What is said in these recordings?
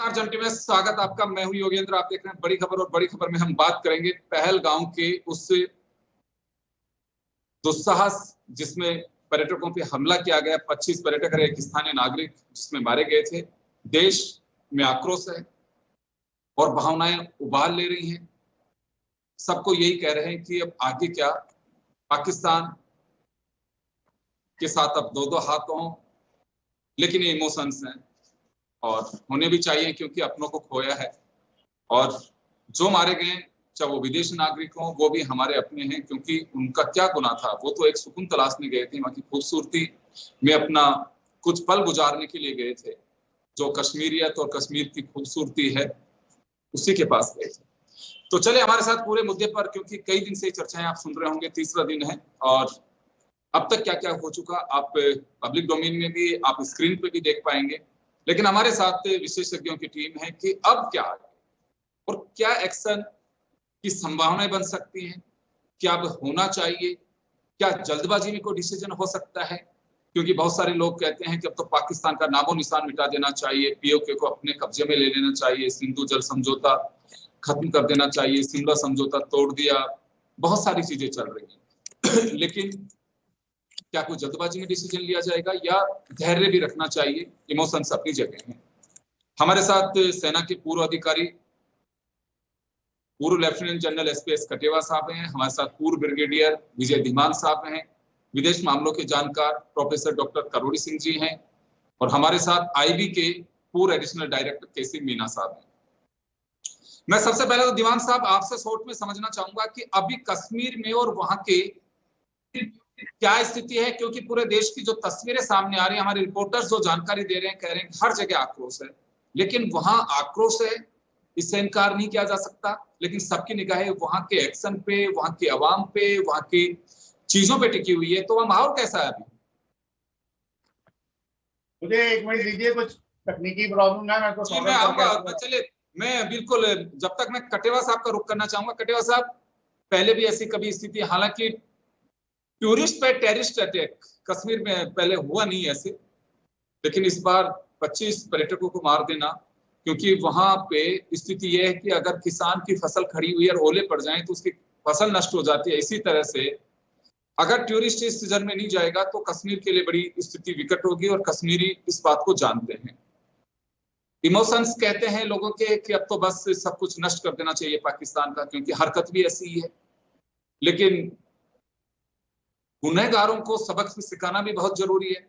नमस्कार जंटी में स्वागत आपका। मैं हूं योगेंद्र। आप देख रहे हैं बड़ी खबर और बड़ी खबर में हम बात करेंगे पहलगाम के उस दुस्साहस जिसमें पर्यटकों पे हमला किया गया। 25 पर्यटक और एक स्थानीय नागरिक जिसमें मारे गए थे। देश में आक्रोश है और भावनाएं उबाल ले रही हैं। सबको यही कह रहे हैं कि अब आगे क्या, पाकिस्तान के साथ अब दो हाथ हों, लेकिन ये इमोशंस हैं और होने भी चाहिए क्योंकि अपनों को खोया है। और जो मारे गए चाहे वो विदेशी नागरिक हों, वो भी हमारे अपने हैं क्योंकि उनका क्या गुनाह था। वो तो एक सुकून तलाशने गए थे, वहां की खूबसूरती में अपना कुछ पल गुजारने के लिए गए थे। जो कश्मीरियत और कश्मीर की खूबसूरती है उसी के पास गए थे। तो चले हमारे साथ पूरे मुद्दे पर, क्योंकि कई दिन से चर्चाएं आप सुन रहे होंगे, तीसरा दिन है और अब तक क्या क्या हो चुका आप पब्लिक डोमेन में भी, आप स्क्रीन पे भी देख पाएंगे। लेकिन हमारे साथ विशेषज्ञों की टीम है कि अब क्या और क्या एक्शन की संभावनाएं बन सकती हैं, क्या अब होना चाहिए, क्या जल्दबाजी में कोई डिसीजन हो सकता है। क्योंकि बहुत सारे लोग कहते हैं कि अब तो पाकिस्तान का नामो निशान मिटा देना चाहिए, पीओके को अपने कब्जे में ले लेना चाहिए, सिंधु जल समझौता खत्म कर देना चाहिए, शिमला समझौता तोड़ दिया, बहुत सारी चीजें चल रही हैं। लेकिन क्या कोई जल्दबाजी में डिसीजन लिया जाएगा या धैर्य भी रखना चाहिए। इमोशंस अपनी जगह हैं। हमारे साथ सेना के पूर्व अधिकारी, पूर्व लेफ्टिनेंट जनरल एसपीएस कटेवा साहब हैं। हमारे साथ पूर्व ब्रिगेडियर विजय धीमान साहब हैं। विदेश मामलों के जानकार प्रोफेसर डॉक्टर करोड़ी सिंह जी हैं और हमारे साथ आईबी के पूर्व एडिशनल डायरेक्टर केसी मीना साहब हैं। मैं सबसे पहले तो दीवान साहब आपसे शॉर्ट में समझना चाहूंगा कि अभी कश्मीर में और वहां के क्या स्थिति है, क्योंकि पूरे देश की जो तस्वीरें सामने आ रही है, हमारे रिपोर्टर्स जो जानकारी दे रहे हैं, कह रहे हैं हर जगह आक्रोश है। लेकिन वहां आक्रोश है, इससे इनकार नहीं किया जा सकता, लेकिन सबकी निगाहें वहां के एक्शन पे, वहां के अवाम पे, वहां की चीजों पे टिकी हुई है। तो वह माहौल कैसा है अभी? मुझे एक मिनट दीजिए, कुछ तकनीकी प्रॉब्लम है। मैं आऊंगा। चलिए, मैं बिल्कुल, जब तक मैं कटेवा साहब का रुख करना चाहूंगा। कटेवा साहब, पहले भी ऐसी कभी स्थिति, हालांकि टूरिस्ट पे टेररिस्ट अटैक कश्मीर में पहले हुआ नहीं ऐसे, लेकिन इस बार 25 पर्यटकों को मार देना, क्योंकि वहां पे स्थिति यह है कि अगर किसान की फसल खड़ी हुई और ओले पड़ जाएं तो उसकी फसल नष्ट हो जाती है। इसी तरह से अगर टूरिस्ट इस सीजन में नहीं जाएगा तो कश्मीर के लिए बड़ी स्थिति विकट होगी और कश्मीरी इस बात को जानते हैं। इमोशंस कहते हैं लोगों के कि अब तो बस सब कुछ नष्ट कर देना चाहिए पाकिस्तान का, क्योंकि हरकत भी ऐसी ही है। लेकिन गुनहगारों को सबक सिखाना भी बहुत जरूरी है।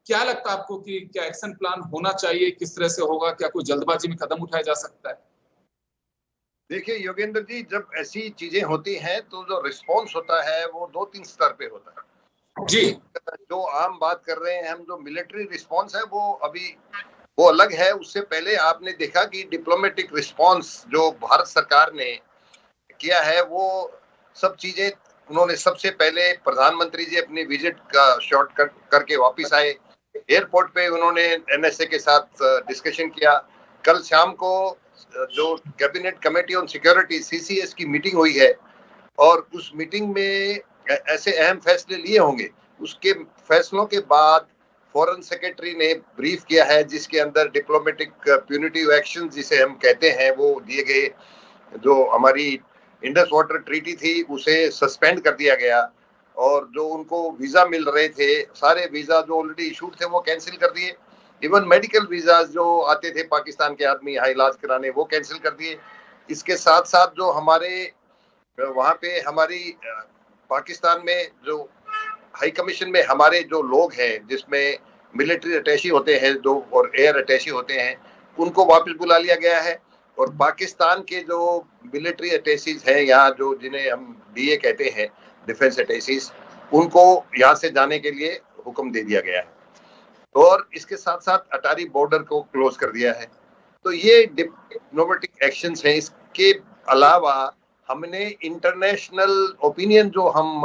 क्या लगता है आपको कि क्या एक्शन प्लान होना चाहिए, किस तरह से होगा, क्या कोई जल्दबाजी में कदम उठाया जा सकता है? देखिए योगेंद्र जी, जब ऐसी चीजें होती हैं तो जो रिस्पॉन्स होता है वो 2-3 स्तर पे होता है जी। जो आम बात कर रहे हैं हम, जो मिलिट्री रिस्पॉन्स है वो अभी वो अलग है। उससे पहले आपने देखा कि डिप्लोमेटिक रिस्पॉन्स जो भारत सरकार ने किया है, वो सब चीजें उन्होंने सबसे पहले प्रधानमंत्री जी अपनी विजिट का शॉर्ट करके वापस आए। एयरपोर्ट पे उन्होंने एनएसए के साथ डिस्कशन किया। कल शाम को जो cabinet committee on security CCS की मीटिंग हुई है और उस मीटिंग में ऐसे अहम फैसले लिए होंगे। उसके फैसलों के बाद फॉरेन सेक्रेटरी ने ब्रीफ किया है, जिसके अंदर डिप्लोमेटिक प्यूनिटिव एक्शन जिसे हम कहते हैं वो दिए गए। जो हमारी इंडस वाटर ट्रीटी थी उसे सस्पेंड कर दिया गया और जो उनको वीजा मिल रहे थे, सारे वीजा जो ऑलरेडी इशूड थे वो कैंसिल कर दिए। इवन मेडिकल वीजा जो आते थे पाकिस्तान के आदमी यहाँ इलाज कराने, वो कैंसिल कर दिए। इसके साथ साथ जो हमारे वहाँ पे हमारी पाकिस्तान में जो हाई कमीशन में हमारे जो लोग हैं, जिसमें मिलिट्री अटैची होते हैं जो और एयर अटैची होते हैं, उनको वापस बुला लिया गया है। और पाकिस्तान के जो मिलिट्री अटैचीज हैं यहाँ, जो जिन्हें हम डीए कहते हैं, डिफेंस अटैचीज, उनको यहाँ से जाने के लिए हुक्म दे दिया गया है। और इसके साथ साथ अटारी बॉर्डर को क्लोज कर दिया है। तो ये डिप्लोमेटिक एक्शंस हैं। इसके अलावा हमने इंटरनेशनल ओपिनियन जो हम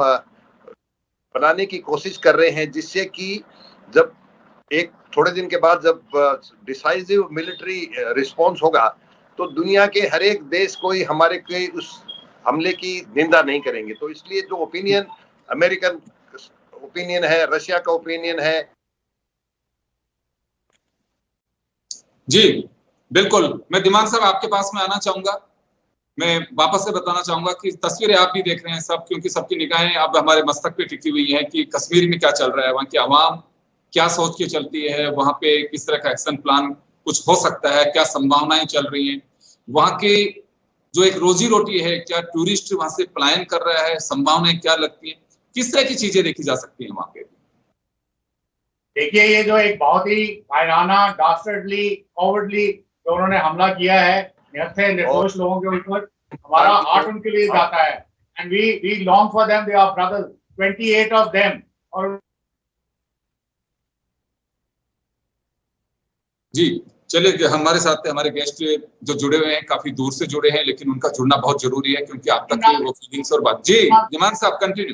बनाने की कोशिश कर रहे हैं, जिससे कि जब एक थोड़े दिन के बाद जब डिसाइसिव मिलिट्री रिस्पॉन्स होगा तो दुनिया के हर एक देश कोई हमारे के उस हमले की निंदा नहीं करेंगे। तो इसलिए जो ओपिनियन, अमेरिकन ओपिनियन है, रशिया का ओपिनियन है। जी, बिल्कुल, मैं दिमाग साहब आपके पास में आना चाहूंगा। मैं वापस से बताना चाहूंगा कि तस्वीरें आप भी देख रहे हैं सब, क्योंकि सबकी निगाहें अब हमारे मस्तक पे टिकी हुई हैं कि कश्मीर में क्या चल रहा है, वहाँ की आवाम क्या सोच के चलती है, वहाँ पे किस तरह का एक्शन प्लान कुछ हो सकता है, क्या संभावनाएं चल रही हैं, वहाँ की जो एक रोजी रोटी है, क्या टूरिस्ट वहां से पलायन कर रहा है, संभावनाएं क्या लगती है, किस तरह की चीजें देखी जा सकती हैं वहां पे। देखिए, ये जो एक बहुत ही कायराना, डास्टर्डली, कॉवर्डली जो उन्होंने हमला किया है निर्दोष लोगों के ऊपर, हमारा हार्ट उनके लिए जाता है। And we long for them, they are brothers, 28 of them. और जी चलिए, हमारे साथ हमारे गेस्ट जो जुड़े हुए हैं काफी दूर से जुड़े हैं, लेकिन उनका जुड़ना बहुत जरूरी है क्योंकि आप तक की वो फीलिंग्स और बात। जी दिमाग साहब कंटिन्यू।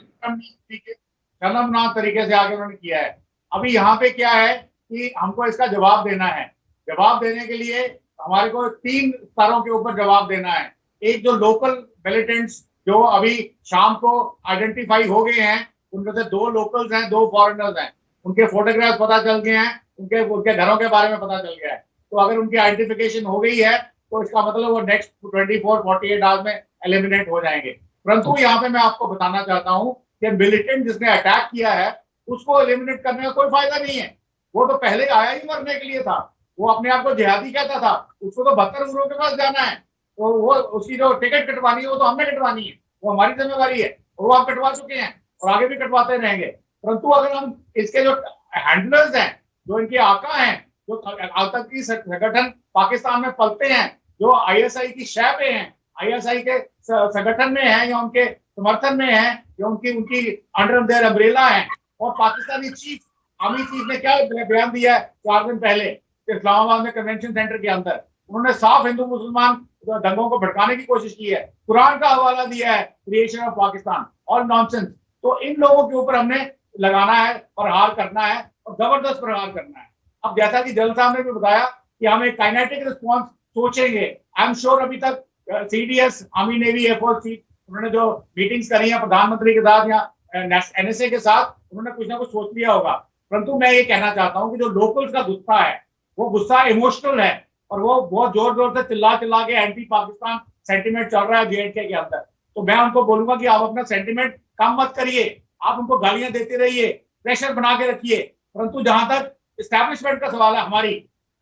शर्मनाक तरीके से आगे उन्होंने किया है। अभी यहाँ पे क्या है कि हमको इसका जवाब देना है। जवाब देने के लिए हमारे को 3 स्तरों के ऊपर जवाब देना है। एक, जो लोकल मिलिटेंट्स जो अभी शाम को आइडेंटिफाई हो गए हैं, उनमें से 2 लोकल्स हैं, 2 फॉरेनर्स हैं, उनके फोटोग्राफ पता चल गए हैं, उनके घरों के बारे में पता चल गया है। तो अगर उनकी आइडेंटिफिकेशन हो गई है तो इसका मतलब वो नेक्स्ट 24-48 आवर्स में एलिमिनेट हो जाएंगे। परंतु यहाँ पे मैं आपको बताना चाहता हूँ कि मिलिटेंट जिसने अटैक किया है उसको एलिमिनेट करने का कोई फायदा नहीं है। वो तो पहले आया ही मरने के लिए था। वो अपने आप को जिहादी कहता था। उसको तो 72 गुरुओं के पास जाना है। तो वो उसकी जो टिकट कटवानी है वो तो हमने कटवानी है, वो हमारी जिम्मेवारी है। और वो आप कटवा चुके हैं और आगे भी कटवाते रहेंगे। परंतु अगर हम इसके जो हैंडलर्स हैं, जो इनके आका हैं, जो आतंकी संगठन पाकिस्तान में पलते हैं, जो आईएसआई की शह पे हैं, आईएसआई के संगठन में हैं या उनके समर्थन में हैं या उनकी अंडर देयर अम्ब्रेला है। और पाकिस्तानी चीफ, आर्मी चीफ ने क्या बयान दिया है 4 दिन पहले इस्लामाबाद में कन्वेंशन सेंटर के अंदर? उन्होंने साफ हिंदू मुसलमान दंगों को भड़काने की कोशिश की है, कुरान का हवाला दिया है, creation of Pakistan, all nonsense. तो इन लोगों के ऊपर हमने लगाना है, प्रहार करना है और जबरदस्त प्रहार करना है। अब जैसा कि जल साहब ने भी बताया कि हम एक काइनेटिक रिस्पॉन्स सोचेंगे। आई एम श्योर अभी तक CDS, army navy air force chief, उन्होंने जो मीटिंग्स करी है प्रधानमंत्री के साथ या एनएसए के साथ, उन्होंने कुछ ना कुछ सोच लिया होगा। परंतु मैं ये कहना चाहता हूँ कि जो लोकल्स का गुस्सा है, वो गुस्सा इमोशनल है और वो बहुत जोर जोर से चिल्ला चिल्ला के एंटी पाकिस्तान सेंटिमेंट चल रहा है जेएंडके के अंदर। तो मैं उनको बोलूंगा कि आप अपना सेंटिमेंट कम मत करिए, आप उनको गालियां देते रहिए, प्रेशर बना के रखिए। परंतु जहां तक एस्टैब्लिशमेंट का सवाल है, हमारी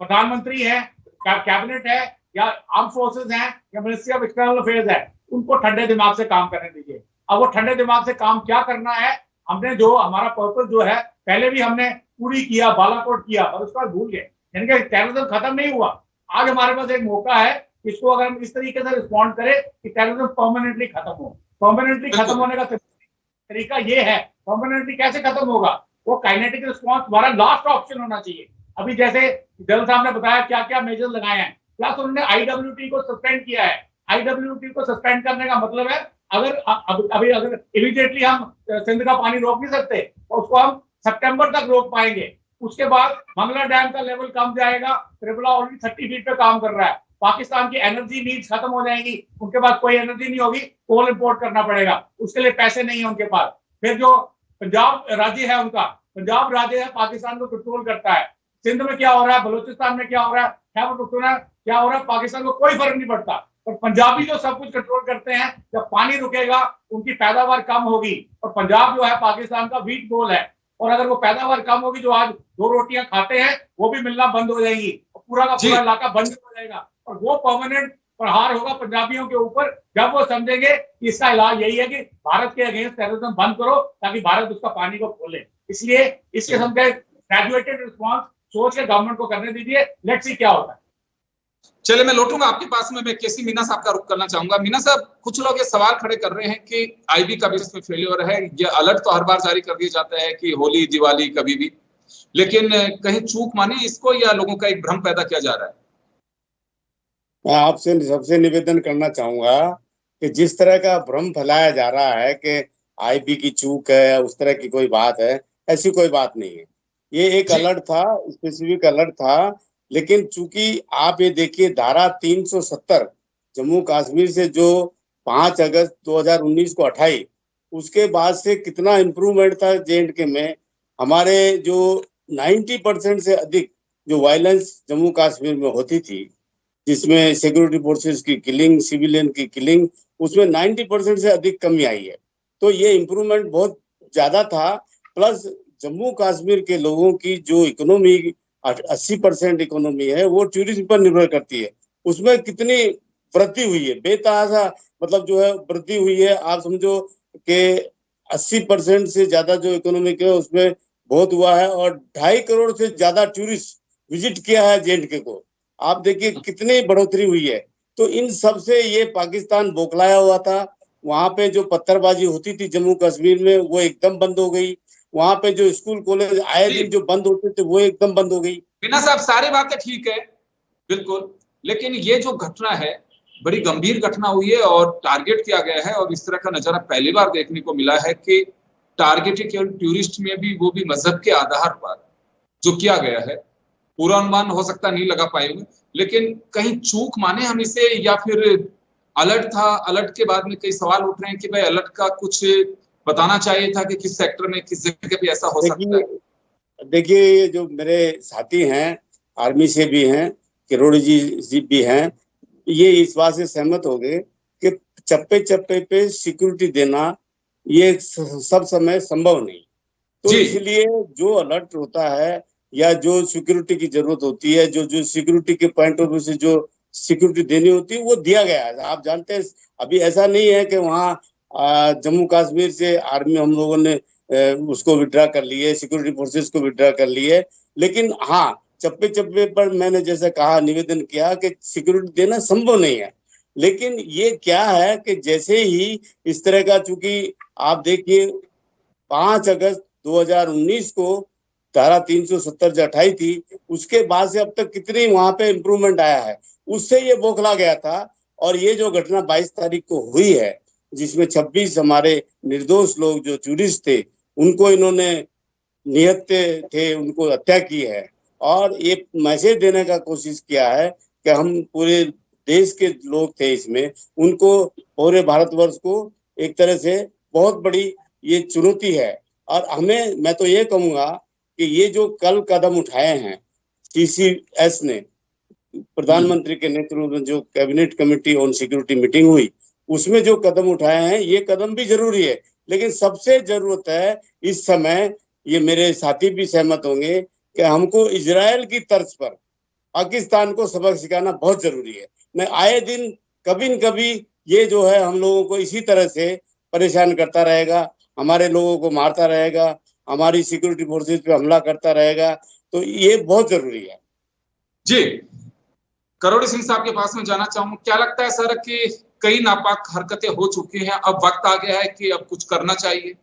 प्रधानमंत्री है, कैबिनेट है या आर्म फोर्सेज हैं या मिनिस्ट्री ऑफ एक्सटर्नल अफेयर्स है, उनको ठंडे दिमाग से काम करने दीजिए। अब वो ठंडे दिमाग से काम क्या करना है, हमने जो हमारा पर्पस जो है पहले भी हमने पूरी किया, बालाकोट किया और उसके बाद भूल गए। यानी कि टेररिज्म खत्म नहीं हुआ। आज हमारे पास एक मौका है, इसको अगर हम इस तरीके से रिस्पॉन्ड करें कि टेररिज्म परमानेंटली खत्म हो। परमानेंटली खत्म होने का तरीका ये है। परमानेंटली कैसे खत्म होगा? वो काइनेटिक रिस्पॉन्स हमारा लास्ट ऑप्शन होना चाहिए। अभी जैसे जल साहब ने बताया क्या क्या मेजर लगाए हैं, प्लस उन्होंने आईडब्ल्यूटी को सस्पेंड किया है। आईडब्ल्यूटी को सस्पेंड करने का मतलब है अगर अभी अगर इमीडिएटली हम सिंध का पानी रोक नहीं सकते तो उसको हम सितंबर तक रोक पाएंगे। उसके बाद मंगला डैम का लेवल कम जाएगा। त्रिपुरा ऑलरेडी 30 फीट पे काम कर रहा है। पाकिस्तान की एनर्जी नीड्स खत्म हो जाएंगी, उनके पास कोई एनर्जी नहीं होगी, कोल इंपोर्ट करना पड़ेगा, उसके लिए पैसे नहीं है उनके पास। फिर जो पंजाब राज्य है उनका, पंजाब राज्य है पाकिस्तान को कंट्रोल करता है। सिंध में क्या हो रहा है, बलूचिस्तान में क्या हो रहा है, क्या हो रहा है, पाकिस्तान को कोई फर्क नहीं पड़ता। और पंजाबी जो सब कुछ कंट्रोल करते हैं, जब पानी रुकेगा उनकी पैदावार कम होगी। और पंजाब जो है पाकिस्तान का वीक बोल है, और अगर वो पैदावार कम होगी, जो आज 2 रोटियां खाते हैं वो भी मिलना बंद हो जाएगी और पूरा का पूरा इलाका बंद हो जाएगा। और वो परमानेंट प्रहार होगा पंजाबियों के ऊपर, जब वो समझेंगे कि इसका इलाज यही है कि भारत के अगेंस्ट टेररिज्म बंद करो ताकि भारत उसका पानी को खोले। इसलिए इस किस्म के ग्रेजुएटेड रिस्पॉन्स सोच के गवर्नमेंट को करने दीजिए। लेट्स सी क्या होता है। चले, मैं लौटूंगा आपके पास में। मैं केसी मीना साहब का रुख करना चाहूंगा। मीना साहब, कुछ लोग ये सवाल खड़े कर रहे हैं कि आईबी का भी इसमें फेलियर है। ये अलर्ट तो हर बार जारी कर दिया जाता है कि होली दिवाली कभी भी, लेकिन कहीं चूक माने इसको या लोगों का एक भ्रम पैदा किया जा रहा है? मैं आपसे सबसे निवेदन करना चाहूंगा कि जिस तरह का भ्रम फैलाया जा रहा है कि आईबी की चूक है, उस तरह की कोई बात है, ऐसी कोई बात नहीं है। ये एक अलर्ट था, स्पेसिफिक अलर्ट था। लेकिन चूंकि आप ये देखिए, धारा 370 जम्मू कश्मीर से जो 5 अगस्त 2019 को हटाई, उसके बाद से कितना इम्प्रूवमेंट था जेएंडके में। हमारे जो 90% से अधिक जो वायलेंस जम्मू कश्मीर में होती थी, जिसमें सिक्योरिटी फोर्सेस की किलिंग, सिविलियन की किलिंग, उसमें 90% से अधिक कमी आई है। तो ये इम्प्रूवमेंट बहुत ज्यादा था। प्लस जम्मू कश्मीर के लोगों की जो इकोनॉमी 80% इकोनॉमी है वो टूरिज्म पर निर्भर करती है। उसमें कितनी वृद्धि हुई है, बेतहाशा मतलब जो है वृद्धि हुई है। आप समझो कि 80% से ज्यादा जो इकोनॉमिक है उसमें बहुत हुआ है, और 2.5 करोड़ से ज्यादा टूरिस्ट विजिट किया है जेएंडके को। आप देखिए कितनी बढ़ोतरी हुई है। तो इन सब से ये पाकिस्तान बौखलाया हुआ था। वहां पे जो पत्थरबाजी होती थी जम्मू कश्मीर में वो एकदम बंद हो गई। वहां पे जो स्कूल कॉलेज आए दिन जो बंद होते थे वो एकदम बंद हो गई। बिना साहब सारी बातें ठीक है, बिल्कुल, लेकिन ये जो घटना है बड़ी गंभीर घटना हुई है और टारगेट किया गया है, और इस तरह का नजारा पहली बार देखने को मिला है कि टारगेटेड केवल टूरिस्ट में भी, वो भी मजहब के आधार पर जो किया गया है। पूरा अनुमान हो सकता नहीं लगा पाएंगे, लेकिन कहीं चूक माने हम इसे, या फिर अलर्ट था, अलर्ट के बाद में कई सवाल उठ रहे हैं कि भाई अलर्ट का कुछ बताना चाहिए था कि किस सेक्टर में किस जगह पे ऐसा हो सकता है। देखिए ये जो मेरे साथी हैं आर्मी से भी हैं, किरोड़ी जी भी हैं, ये इस बात से सहमत हो गए कि चप्पे चप्पे पे सिक्योरिटी देना ये सब समय संभव नहीं। तो इसलिए जो अलर्ट होता है या जो सिक्योरिटी की जरूरत होती है, जो जो सिक्योरिटी के पॉइंट ऑफ व्यू से जो सिक्योरिटी देनी होती है वो दिया गया है। आप जानते हैं अभी ऐसा नहीं है कि वहाँ जम्मू कश्मीर से आर्मी हम लोगों ने उसको विड्रा कर लिए, सिक्योरिटी फोर्सेस को विड्रा कर लिए। लेकिन हाँ, चप्पे चप्पे पर मैंने जैसे कहा, निवेदन किया कि सिक्योरिटी देना संभव नहीं है। लेकिन ये क्या है कि जैसे ही इस तरह का, चूंकि आप देखिए 5 अगस्त 2019 को धारा 370 जो हटाई थी, उसके बाद से अब तक कितनी वहां पे इम्प्रूवमेंट आया है, उससे ये बौखला गया था। और ये जो घटना 22 तारीख को हुई है, जिसमें 26 हमारे निर्दोष लोग जो टूरिस्ट थे उनको इन्होंने निहत्ते थे, उनको हत्या की है। और ये मैसेज देने का कोशिश किया है कि हम पूरे देश के लोग थे इसमें, उनको, पूरे भारतवर्ष को एक तरह से बहुत बड़ी ये चुनौती है। और हमें, मैं तो ये कहूंगा कि ये जो कल कदम उठाए हैं सीसीएस ने, प्रधानमंत्री के नेतृत्व में जो cabinet committee on security meeting हुई, उसमें जो कदम उठाए हैं ये कदम भी जरूरी है। लेकिन सबसे जरूरत है इस समय, ये मेरे साथी भी सहमत होंगे, कि हमको इजराइल की तर्ज पर पाकिस्तान को सबक सिखाना बहुत जरूरी है। मैं आए दिन कभी न कभी ये जो है हम लोगों को इसी तरह से परेशान करता रहेगा, हमारे लोगों को मारता रहेगा, हमारी सिक्योरिटी फोर्सेस पे हमला करता रहेगा। तो ये बहुत जरूरी है। जी, करोड़ी सिंह साहब के पास में जाना चाहूंगा, क्या लगता है सर कि कई नापाक हरकतें हो चुकी हैं, अब वक्त आ गया है कि अब कुछ करना चाहिए?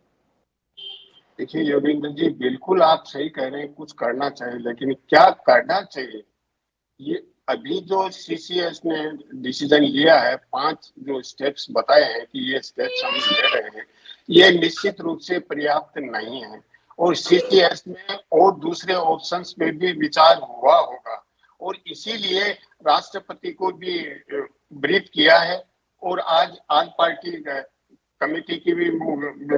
देखिए योगेंद्र जी, बिल्कुल आप सही कह रहे हैं, कुछ करना चाहिए, लेकिन क्या करना चाहिए, ये अभी जो सीसीएस ने डिसीजन लिया है, 5 जो स्टेप्स बताए हैं कि ये स्टेप्स हम ले रहे हैं, ये निश्चित रूप से पर्याप्त नहीं है। और सीसीएस में और दूसरे ऑप्शंस पे भी विचार हुआ होगा, और इसीलिए राष्ट्रपति को भी ब्रीफ किया है। और आज पार्टी कमेटी की भी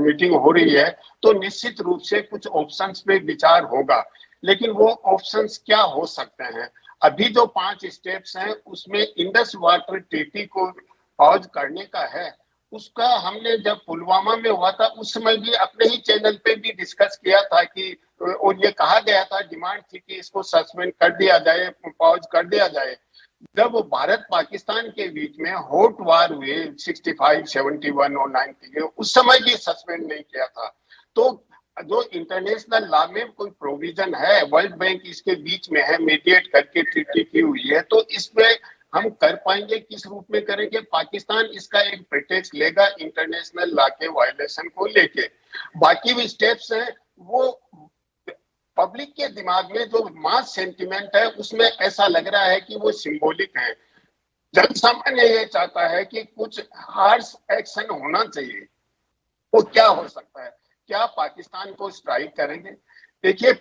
मीटिंग हो रही है, तो निश्चित रूप से कुछ ऑप्शंस पे विचार होगा। लेकिन वो ऑप्शंस क्या हो सकते हैं? अभी जो 5 स्टेप्स हैं उसमें इंडस वाटर ट्रीटी को पॉज करने का है। उसका हमने जब पुलवामा में हुआ था उस समय भी अपने ही चैनल पे भी डिस्कस किया था कि, और ये कहा गया था, डिमांड थी कि इसको सस्पेंड कर दिया जाए, पॉज कर दिया जाए। जब भारत पाकिस्तान के बीच में हॉट वार हुए 65, 71 और 90 के, उस समय भी सस्पेंड नहीं किया था। तो जो इंटरनेशनल लॉ में कोई प्रोविजन है, वर्ल्ड बैंक इसके बीच में है, मीडिएट करके ट्रीटी की हुई है, तो इसमें हम कर पाएंगे, किस रूप में करेंगे? पाकिस्तान इसका एक प्रिटेक्स्ट लेगा इंटरनेशनल लॉ के वायलेशन को लेके। बाकी भी स्टेप्स हैं, वो पब्लिक के दिमाग में जो मास सेंटिमेंट है उसमें ऐसा लग रहा है कि वो सिंबॉलिक है। जन सामान्य ये चाहता है कि कुछ हार्श एक्शन होना चाहिए। वो क्या हो सकता है? क्या पाकिस्तान को स्ट्राइक करेंगे? देखिए,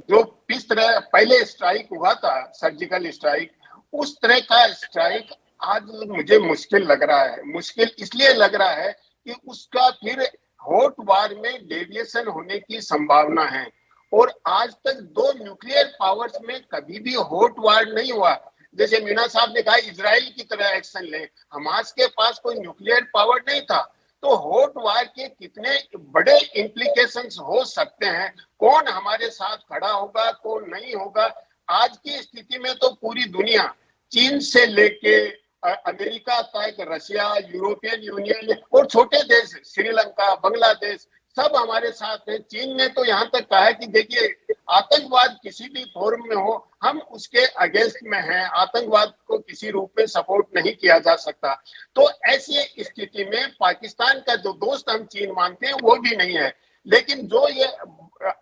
जो किस तरह पहले स्ट्राइक हुआ था, सर्जिकल स्ट्राइक, उस तरह का स्ट्राइक आज मुझे मुश्किल लग रहा है। मुश्किल इसलिए लग रहा है कि उसका फिर हॉट वार में डेविएशन होने की संभावना है। और आज तक 2 न्यूक्लियर पावर्स में कभी भी हॉट वार नहीं हुआ। जैसे मीना साहब ने कहा इजराइल की तरह एक्शन ले। हमास के पास कोई न्यूक्लियर पावर नहीं था। तो हॉट वार के कितने बड़े इम्प्लीकेशंस हो सकते हैं, कौन हमारे साथ खड़ा होगा कौन नहीं होगा। आज की स्थिति में तो पूरी दुनिया, चीन से लेके अमेरिका तक, रशिया, यूरोपियन यूनियन और छोटे देश श्रीलंका, बांग्लादेश, सब हमारे साथ है। चीन ने तो यहाँ तक कहा है कि देखिए आतंकवाद किसी भी फॉर्म में हो हम उसके अगेंस्ट में हैं, आतंकवाद को किसी रूप में सपोर्ट नहीं किया जा सकता। तो ऐसी स्थिति में पाकिस्तान का जो दोस्त हम चीन मानते हैं वो भी नहीं है। लेकिन जो ये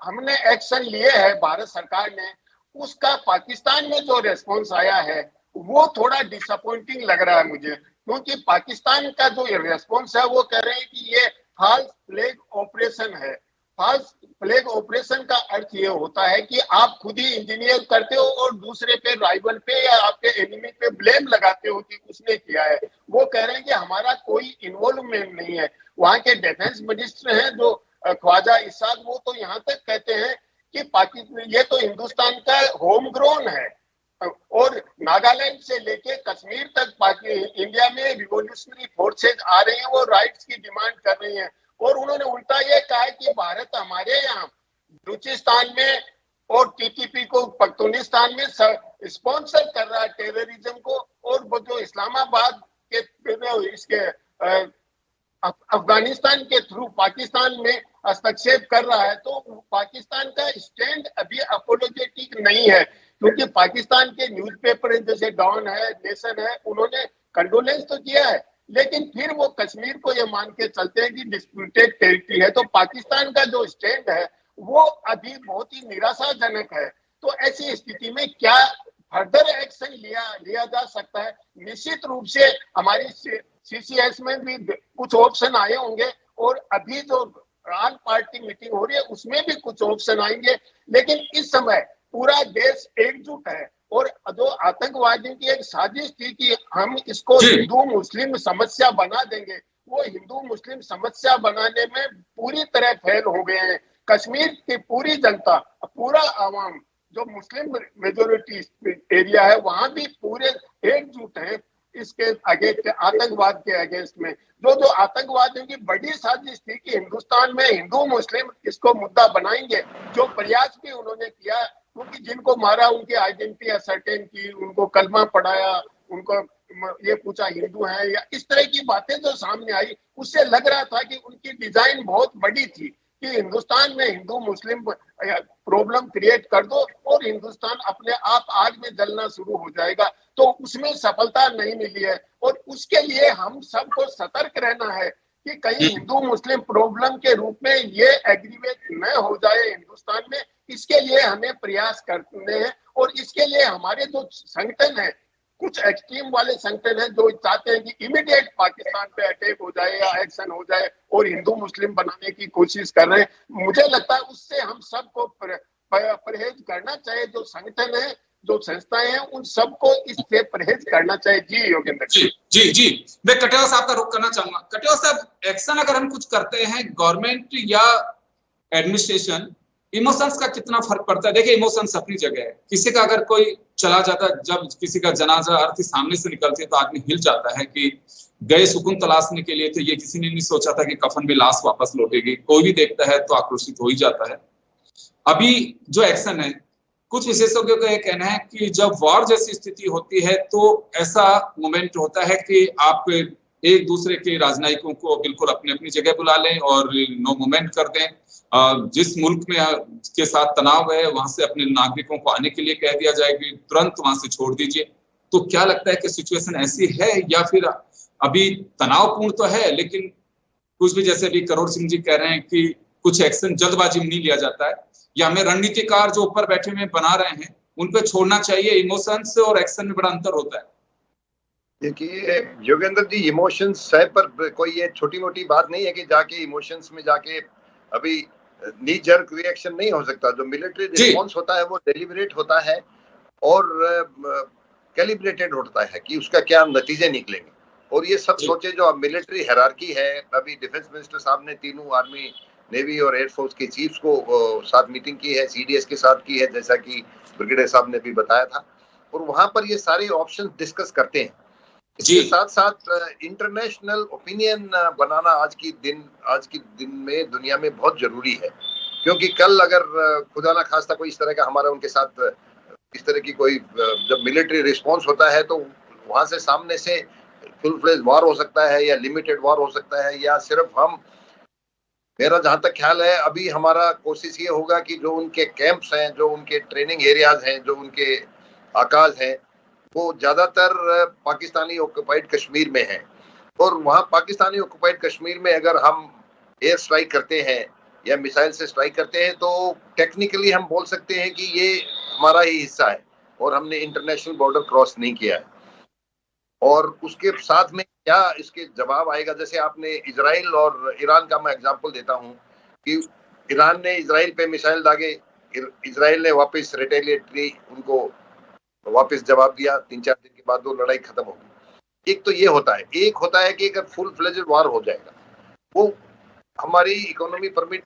हमने एक्शन लिए है भारत सरकार ने, उसका पाकिस्तान में जो रेस्पॉन्स आया है वो थोड़ा डिसअपॉइंटिंग लग रहा है मुझे, क्योंकि पाकिस्तान का जो रेस्पॉन्स है वो कह रहे हैं कि ये फॉल्स फ्लैग ऑपरेशन है। फॉल्स फ्लैग ऑपरेशन का अर्थ ये होता है कि आप खुद ही इंजीनियर करते हो और दूसरे पे, राइवल पे या आपके एनिमी पे ब्लेम लगाते हो कि उसने किया है। वो कह रहे हैं कि हमारा कोई इन्वॉल्वमेंट नहीं है। वहां के डिफेंस मिनिस्टर हैं जो ख्वाजा इसाक, वो तो यहाँ तक कहते हैं कि पाकिस्तान ये तो हिंदुस्तान का होम ग्रोन है और नागालैंड से लेके कश्मीर तक इंडिया में रिवोल्यूशनरी फोर्सेज आ रही हैं, वो राइट्स की डिमांड कर रही हैं। और उन्होंने उल्टा ये कहा है कि भारत हमारे यहाँ बलूचिस्तान में और टीटीपी को पख्तूनिस्तान में स्पॉन्सर कर रहा है टेररिज्म को, और वो जो इस्लामाबाद के इसके अफगानिस्तान के थ्रू पाकिस्तान में हस्तक्षेप कर रहा है। तो पाकिस्तान का स्टैंड अभी अपोलोजेटिक नहीं है, क्योंकि पाकिस्तान के न्यूज़पेपर जैसे डॉन है, नेशन है, उन्होंने कंडोलेंस तो किया है, लेकिन फिर वो कश्मीर को ये मान के चलते हैं कि डिस्प्यूटेड टेरिटरी है। तो पाकिस्तान का जो स्टैंड है वो अभी बहुत ही निराशाजनक है। तो ऐसी स्थिति में क्या फर्दर एक्शन लिया जा सकता है? निश्चित रूप से हमारी सीसीएस में भी कुछ ऑप्शन आए होंगे और अभी जो ऑल पार्टी मीटिंग हो रही है उसमें भी कुछ ऑप्शन आएंगे। लेकिन इस समय पूरा देश एकजुट है और जो आतंकवादियों की एक साजिश थी कि हम इसको हिंदू मुस्लिम समस्या बना देंगे, वो हिंदू मुस्लिम समस्या बनाने में पूरी तरह फेल हो गए हैं। कश्मीर की पूरी जनता, पूरा आवाम जो मुस्लिम मेजोरिटी एरिया है वहां भी पूरे एकजुट है इसके अगेंस्ट, आतंकवाद के अगेंस्ट में। जो आतंकवादियों की बड़ी साजिश थी कि हिंदुस्तान में हिंदू मुस्लिम इसको मुद्दा बनाएंगे, जो प्रयास भी उन्होंने किया, क्योंकि जिनको मारा उनकी आइडेंटिटी असर्टेन की, उनको कलमा पढ़ाया, उनको ये पूछा हिंदू है या इस तरह की बातें जो सामने आई, उससे लग रहा था कि उनकी डिजाइन बहुत बड़ी थी कि हिंदुस्तान में हिंदू मुस्लिम प्रॉब्लम क्रिएट कर दो और हिंदुस्तान अपने आप आग में जलना शुरू हो जाएगा। तो उसमें सफलता नहीं मिली है और उसके लिए हम सबको सतर्क रहना है कि कहीं हिंदू मुस्लिम प्रॉब्लम के रूप में ये एग्रीवेट न हो जाए हिंदुस्तान में। इसके लिए हमें प्रयास करने हैं और इसके लिए हमारे जो संगठन है, कुछ एक्सट्रीम वाले संगठन हैं जो चाहते हैं कि इमीडिएट पाकिस्तान पे अटैक हो जाए या एक्शन हो जाए और हिंदू मुस्लिम बनाने की कोशिश कर रहे हैं। मुझे लगता है उससे हम सबको परहेज करना चाहिए। जो संगठन है, जो संस्थाएं हैं, उन सबको इससे परहेज करना चाहिए। जी योगेंद्र जी मैं कटियार साहब का रुख करना चाहूंगा। कटियार साहब, एक्शन अगर हम कुछ करते हैं, गवर्नमेंट या एडमिनिस्ट्रेशन, इमोशंस का कितना फर्क पड़ता है? देखिए, इमोशंस अपनी जगह है। किसी का अगर कोई चला जाता, जब किसी का जनाजा अर्थी सामने से निकलती है तो आदमी हिल जाता है कि गए सुकून तलाशने के लिए, तो ये किसी ने नहीं सोचा था कि कफन में लाश वापस लौटेगी। कोई भी देखता है तो आक्रोशित हो ही जाता है। अभी जो एक्शन है, कुछ विशेषज्ञों का यह कहना है कि जब वॉर जैसी स्थिति होती है तो ऐसा मोमेंट होता है कि आप एक दूसरे के राजनयिकों को बिल्कुल अपनी अपनी जगह बुला लें और नो मूवमेंट कर दें। जिस मुल्क में के साथ तनाव है वहां से अपने नागरिकों को आने के लिए कह दिया जाए कि तुरंत वहां से छोड़ दीजिए। तो क्या लगता है कि सिचुएशन ऐसी है या फिर अभी तनावपूर्ण तो है, लेकिन कुछ भी, जैसे अभी करोड़ सिंह जी कह रहे हैं कि कुछ एक्शन जल्दबाजी में नहीं लिया जाता है, या हमें रणनीतिकार जो ऊपर बैठे हुए बना रहे हैं उन पे छोड़ना चाहिए? इमोशंस और एक्शन में बड़ा अंतर होता है। देखिए योगेंद्र जी, इमोशंस है पर कोई ये छोटी मोटी बात नहीं है कि जाके इमोशंस में जाके अभी नी जर्क रिएक्शन नहीं हो सकता। जो मिलिट्री रिस्पॉन्स होता है वो डेलिबरेट होता है और कैलिब्रेटेड होता है कि उसका क्या नतीजे निकलेंगे। और ये सब सोचे जो अब मिलिट्री हायरार्की है, अभी डिफेंस मिनिस्टर साहब ने तीनों आर्मी, नेवी और एयरफोर्स के चीफ्स को साथ मीटिंग की है, सीडीएस के साथ की है, जैसा कि ब्रिगेडियर साहब ने भी बताया था। और वहां पर ये सारे ऑप्शन डिस्कस करते हैं। जी। इसके साथ साथ इंटरनेशनल ओपिनियन बनाना आज की दिन में दुनिया में बहुत जरूरी है, क्योंकि कल अगर खुदा ना खास्ता कोई इस तरह का हमारा उनके साथ इस तरह की कोई जब मिलिट्री रिस्पॉन्स होता है तो वहां से सामने से फुल फ्लेज वॉर हो सकता है या लिमिटेड वॉर हो सकता है, या सिर्फ मेरा जहां तक ख्याल है अभी हमारा कोशिश ये होगा कि जो उनके कैंप्स हैं, जो उनके ट्रेनिंग एरियाज हैं, जो उनके आकाश हैं, वो ज्यादातर पाकिस्तानी ऑक्युपाइड कश्मीर में है। और वहां पाकिस्तानी ऑक्युपाइड कश्मीर में अगर हम एयर स्ट्राइक करते हैं या मिसाइल से स्ट्राइक करते हैं तो टेक्निकली हम बोल सकते हैं कि ये हमारा ही हिस्सा है और हमने इंटरनेशनल बॉर्डर क्रॉस नहीं किया है। और उसके साथ में क्या इसके जवाब आएगा, जैसे आपने इजराइल और ईरान का मैं एग्जांपल देता हूं कि ईरान ने इजराइल पे मिसाइल दागे, इजराइल ने वापस रिटेलिएटरी उनको वापस जवाब दिया, 3-4 दिन के बाद वो लड़ाई खत्म हो गई। एक तो ये होता है, एक होता है कि अगर फुल फ्लेजेड वार हो जाएगा वो हमारी इकोनॉमी परमिट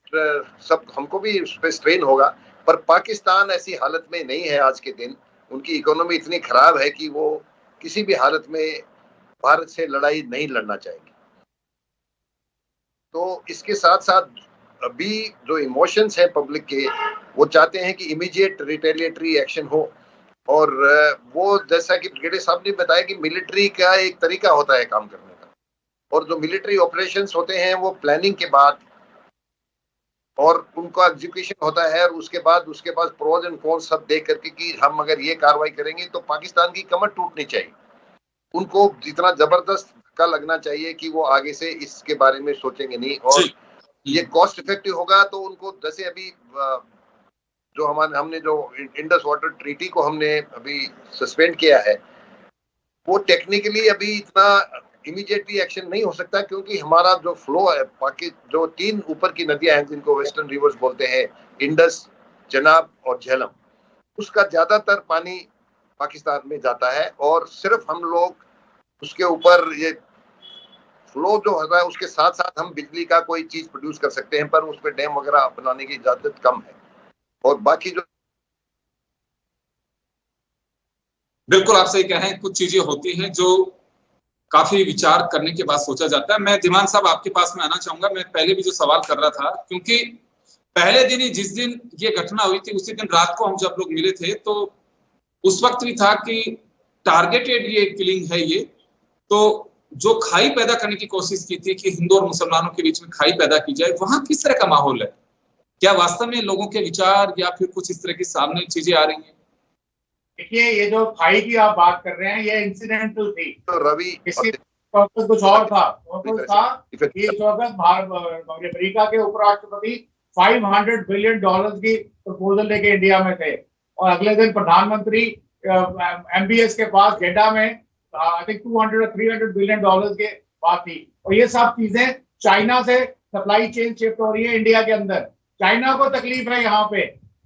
सब हमको भी उस पर स्ट्रेन होगा, पर पाकिस्तान ऐसी हालत में नहीं है आज के दिन, उनकी इकोनॉमी इतनी खराब है कि वो किसी भी हालत में भारत से लड़ाई नहीं लड़ना चाहेंगे। तो इसके साथ साथ अभी जो इमोशंस हैं पब्लिक के, वो चाहते हैं कि इमीडिएट रिटेलिएटरी एक्शन हो, और वो जैसा कि ब्रिगेडियर साहब ने बताया कि मिलिट्री का एक तरीका होता है काम करने का, और जो मिलिट्री ऑपरेशंस होते हैं वो प्लानिंग के बाद और उनका एग्जीक्यूशन होता है, और उसके बाद उसके पास प्रोज एंड कॉन्स सब देख करके कि हम अगर ये कार्रवाई करेंगे तो पाकिस्तान की कमर टूटनी चाहिए, उनको जितना जबरदस्त धक्का लगना चाहिए कि वो आगे से इसके बारे में सोचेंगे नहीं, और ये कॉस्ट इफेक्टिव होगा। तो उनको जैसे अभी जो हमने जो इंडस वाटर ट्रीटी को हमने अभी सस्पेंड किया है, वो टेक्निकली अभी इतना इमीडिएटली एक्शन नहीं हो सकता, क्योंकि हमारा जो फ्लो है जो 3 ऊपर की नदियां हैं जिनको वेस्टर्न रिवर्स बोलते हैं, इंडस, चनाब और झेलम, उसका ज्यादातर पानी पाकिस्तान में जाता है, और सिर्फ हम लोग उसके ऊपर ये फ्लो जो होता है उसके साथ साथ हम बिजली का कोई चीज प्रोड्यूस कर सकते हैं, पर उस पर डैम वगैरह बनाने की इजाजत कम है। और बाकी जो बिल्कुल आप सही कह रहे हैं, कुछ चीजें होती हैं जो काफी विचार करने के बाद सोचा जाता है। मैं धीमान साहब आपके पास में आना चाहूंगा। मैं पहले भी जो सवाल कर रहा था, क्योंकि पहले दिन ही जिस दिन ये घटना हुई थी उसी दिन रात को हम जब लोग मिले थे तो उस वक्त भी था कि टारगेटेड ये किलिंग है ये, तो जो खाई पैदा करने की कोशिश की थी कि हिंदू और मुसलमानों के बीच में खाई पैदा की जाए, वहां किस तरह का माहौल है? क्या वास्तव में लोगों के विचार या फिर कुछ इस तरह की सामने चीजें आ रही हैं? देखिए, ये जो खाई की आप बात कर रहे हैं ये इंसिडेंटल थी, तो रवि इसकी पर्पस कुछ और था। पर्पस था कि इस वक्त अमेरिका के उपराष्ट्रपति $500 बिलियन की प्रपोजल लेके इंडिया में थे, और अगले दिन प्रधानमंत्री MBS के पास जेडा में I think 200 or 300 billion dollars के बात थी। और ये सब चीजें चाइना से सप्लाई चेन शिफ्ट हो रही है इंडिया के अंदर। चाइना को तकलीफ है यहाँ पे।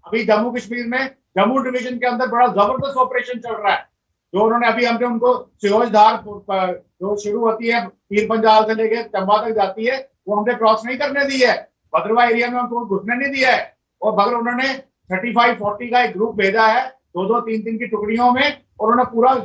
अभी जम्मू कश्मीर में जम्मू डिवीजन के अंदर बड़ा जबरदस्त ऑपरेशन चल रहा है, जो उन्होंने अभी हमने उनको सिरोजधार जो शुरू होती है पीर पंजाल से लेके चंबा तक जाती है, वो हमने क्रॉस नहीं करने दी है। भद्रवा एरिया में उनको घुसने नहीं दिया है, और मगर उन्होंने 35-40 का एक ग्रुप भेजा है 2-2, 3-3 की टुकड़ियों में, और उन्होंने पूरा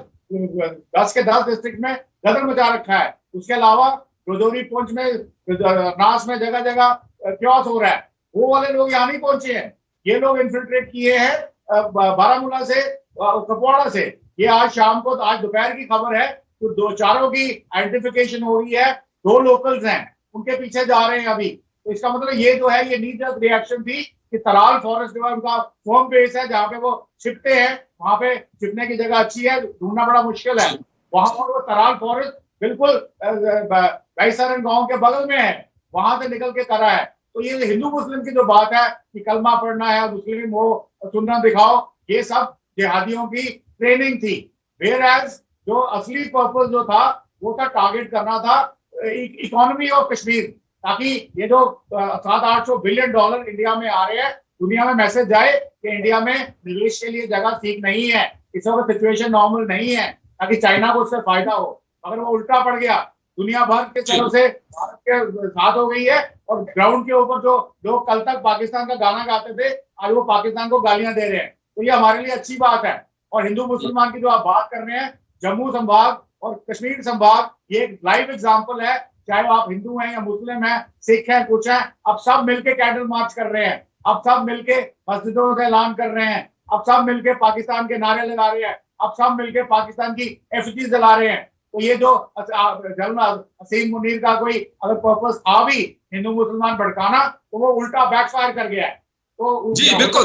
10 के 10 डिस्ट्रिक्ट में गदर मचा रखा है। उसके अलावा रजौरी, पुंछ में, नास में जगह जगह क्योस हो रहा है। वो वाले लोग यहाँ नहीं पहुंचे हैं, ये लोग इन्फिल्ट्रेट किए हैं बारामूला से, कुपवाड़ा से। ये आज शाम को, आज दोपहर की खबर है, तो 2-4 की आइडेंटिफिकेशन हो रही है। 2 लोकल्स हैं, उनके पीछे जा रहे हैं अभी। तो इसका मतलब ये जो है, ये नी जर्क रिएक्शन थी कि तराल फॉरेस्ट जो है उनका होम बेस है, जहाँ पे वो छिपते हैं। वहां पे छिपने की जगह अच्छी है, ढूंढना बड़ा मुश्किल है। वहां पर वो तराल फॉरेस्ट बिल्कुल बैसरन गांव के बगल में है, वहां से निकल के करा है। तो ये हिंदू मुस्लिम की जो बात है कि कलमा पढ़ना है, मुस्लिम हो, सुन्ना दिखाओ, ये सब जिहादियों की ट्रेनिंग थी। वेयरएज जो असली पर्पस जो था वो था टारगेट करना था इकोनॉमी ऑफ कश्मीर, ताकि ये जो 700-800 बिलियन डॉलर इंडिया में आ रहे हैं, दुनिया में मैसेज जाए कि इंडिया में निवेश के लिए जगह ठीक नहीं है, इस वक्त सिचुएशन नॉर्मल नहीं है, ताकि चाइना को उससे फायदा हो। अगर वो उल्टा पड़ गया, दुनिया भर के तरह से भारत के साथ हो गई है, और ग्राउंड के ऊपर जो लोग कल तक पाकिस्तान का गाना गाते थे, आज वो पाकिस्तान को गालियां दे रहे हैं। तो ये हमारे लिए अच्छी बात है। और हिंदू मुसलमान की जो आप बात कर रहे हैं, जम्मू संभाग और कश्मीर संभाग ये एक लाइव एग्जाम्पल है। चाहे आप हिंदू हैं या मुस्लिम हैं, सिख हैं, कुछ हैं, अब सब मिलके कैंडल मार्च कर रहे हैं, अब सब मिलके मस्जिदों से ऐलान कर रहे हैं, अब सब मिलके पाकिस्तान के नारे लगा रहे हैं, अब सब मिलके पाकिस्तान की एफजी जला रहे हैं। तो ये जो असीम मुनीर का कोई अगर पर्पस था भी हिंदू मुसलमान भड़काना, तो वो उल्टा बैकफायर कर गया है। तो जी बिल्कुल,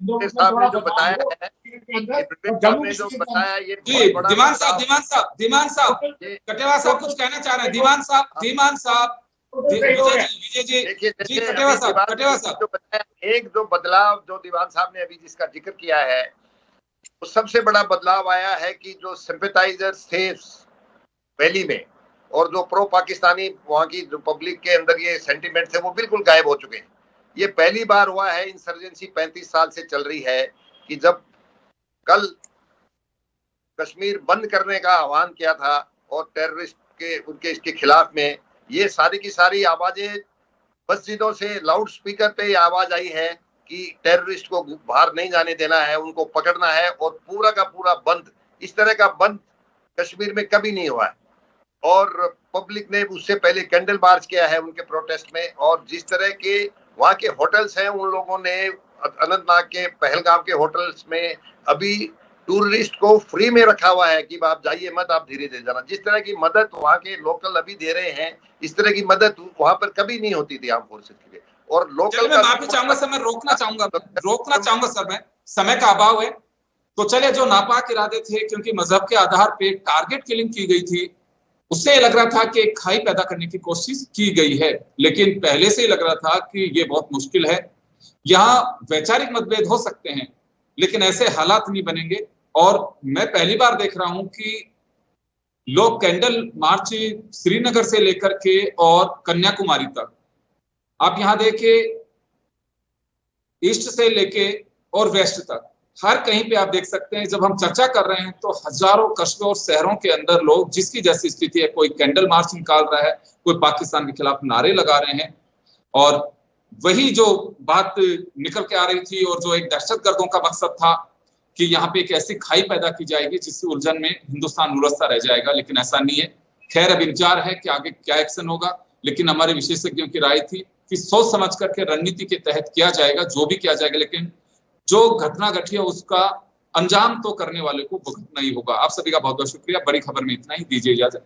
साहब ने जो बताया है, जो बताया ये जी दीवान साहब कटेवा साहब कुछ कहना चाह रहे हैं। दीवान साहब विजय जी कटेवा साहब जो बताया, एक जो बदलाव जो दीवान साहब ने अभी जिसका जिक्र किया है, तो सबसे बड़ा बदलाव आया है कि जो सिंपैथाइजर्स थे वैली में और जो प्रो पाकिस्तानी वहां की जो पब्लिक के अंदर ये सेंटिमेंट थे वो बिल्कुल गायब हो चुके हैं। ये पहली बार हुआ है, इंसर्जेंसी 35 साल से चल रही है, कि जब कल कश्मीर बंद करने का आह्वान किया था और टेररिस्ट के उनके इसके खिलाफ में ये सारी की सारी आवाजें मस्जिदों से लाउड स्पीकर पे आवाज आई है कि टेररिस्ट को बाहर नहीं जाने देना है, उनको पकड़ना है, और पूरा का पूरा बंद, इस तरह का बंद कश्मीर में कभी नहीं हुआ है। और पब्लिक ने उससे पहले कैंडल मार्च किया है उनके प्रोटेस्ट में, और जिस तरह के वहाँ के होटल्स हैं, उन लोगों ने अनंतनाग के पहलगाम के होटल्स में अभी टूरिस्ट को फ्री में रखा हुआ है कि आप जाइए मत, आप धीरे धीरे जाना। जिस तरह की मदद वहाँ के लोकल अभी दे रहे हैं, इस तरह की मदद वहाँ पर कभी नहीं होती थी आर्म फोर्सेस के लिए। और लोकल मैं माफी चाहूंगा सर, मैं रोकना चाहूंगा सर, मैं समय का अभाव है। तो चले, जो नापाक इरादे थे, क्योंकि मजहब के आधार पे टारगेट किलिंग की गई थी, उससे लग रहा था कि एक खाई पैदा करने की कोशिश की गई है, लेकिन पहले से ही लग रहा था कि ये बहुत मुश्किल है। यहाँ वैचारिक मतभेद हो सकते हैं, लेकिन ऐसे हालात नहीं बनेंगे। और मैं पहली बार देख रहा हूं कि लोग कैंडल मार्च श्रीनगर से लेकर के और कन्याकुमारी तक, आप यहाँ देखिए, ईस्ट से लेके और वेस्ट तक, हर कहीं पे आप देख सकते हैं। जब हम चर्चा कर रहे हैं तो हजारों कस्बों और शहरों के अंदर लोग, जिसकी जैसी स्थिति है, कोई कैंडल मार्च निकाल रहा है, कोई पाकिस्तान के खिलाफ नारे लगा रहे हैं। और वही जो बात निकल के आ रही थी और जो एक दहशतगर्दों का मकसद था कि यहाँ पे एक ऐसी खाई पैदा की जाएगी जिससे उलझन में हिंदुस्तान उलझता रह जाएगा, लेकिन ऐसा नहीं है। खैर, अब इंतजार है कि आगे क्या एक्शन होगा, लेकिन हमारे विशेषज्ञों की राय थी कि सोच समझ करके रणनीति के तहत किया जाएगा, जो भी किया जाएगा, लेकिन जो घटना घटी है उसका अंजाम तो करने वाले को भुगतना ही होगा। आप सभी का बहुत बहुत शुक्रिया। बड़ी खबर में इतना ही, दीजिए इजाजत।